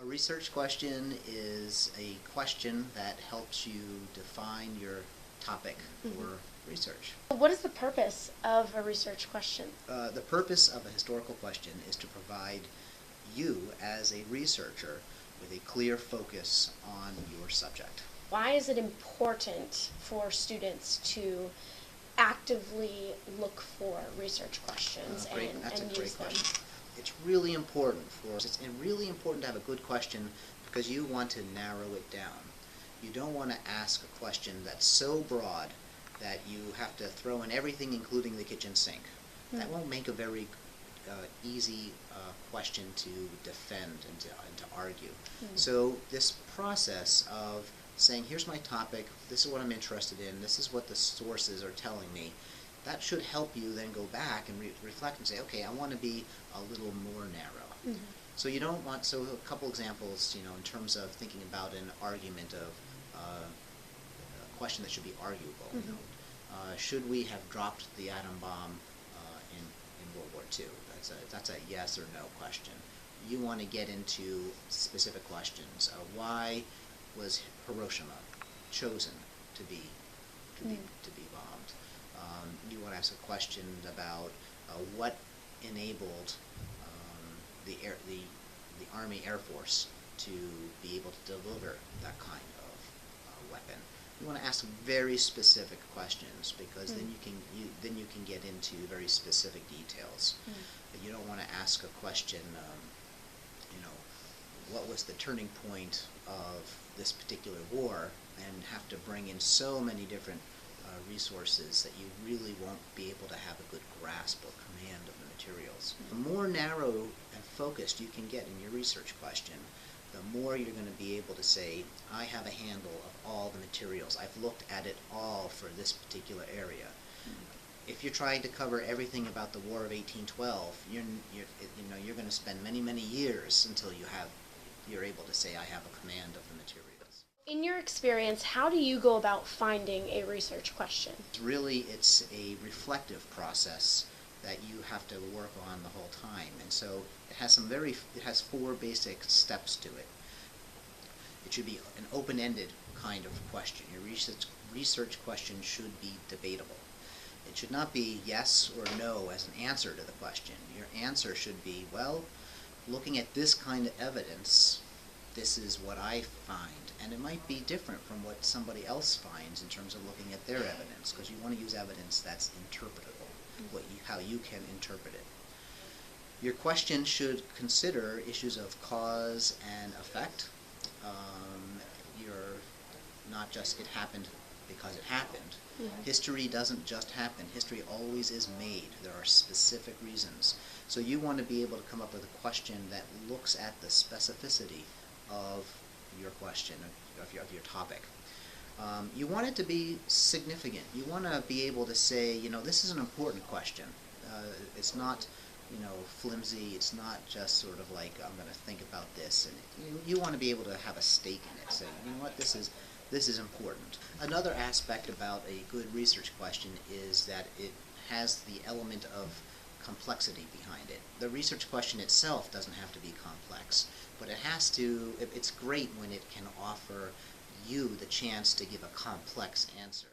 A research question is a question that helps you define your topic for research. What is the purpose of a research question? The purpose of a historical question is to provide you as a researcher with a clear focus on your subject. Why is it important for students to actively look for research questions That's a and great use them? question. It's really important really important to have a good question because you want to narrow it down. You don't want to ask a question that's so broad that you have to throw in everything, including the kitchen sink. That won't make a very easy question to defend and to argue. So this process of saying, here's my topic, this is what I'm interested in, this is what the sources are telling me, that should help you then go back and reflect and say, okay, I want to be a little more narrow. So you don't want, so a couple examples, in terms of thinking about an argument of a question that should be arguable. Should we have dropped the atom bomb in World War II? That's a yes or no question. You want to get into specific questions. Why was Hiroshima chosen to be bombed? You want to ask a question about what enabled the Army Air Force to be able to deliver that kind of weapon. You want to ask very specific questions because then you can get into very specific details. But you don't want to ask a question, what was the turning point of this particular war, and have to bring in so many different resources that you really won't be able to have a good grasp or command of the materials. The more narrow and focused you can get in your research question, the more you're going to be able to say, I have a handle of all the materials. I've looked at it all for this particular area. If you're trying to cover everything about the War of 1812, you're going to spend many years until you're able to say, I have a command of the materials. In your experience, how do you go about finding a research question? It's a reflective process that you have to work on the whole time, and so it has 4 basic steps to it. It should be an open-ended kind of question. Your research question should be debatable. It should not be yes or no as an answer to the question. Your answer should be, well, looking at this kind of evidence, this is what I find. And it might be different from what somebody else finds in terms of looking at their evidence, because you want to use evidence that's interpretable, how you can interpret it. Your question should consider issues of cause and effect. You're not just it happened because it happened. History doesn't just happen. History always is made. There are specific reasons. So you want to be able to come up with a question that looks at the specificity of your question, of your topic. You want it to be significant. You want to be able to say, this is an important question. It's not, flimsy. It's not just sort of like, I'm going to think about this. And you want to be able to have a stake in it. Say, you know what, this is important. Another aspect about a good research question is that it has the element of complexity behind it. The research question itself doesn't have to be complex, but it's great when it can offer you the chance to give a complex answer.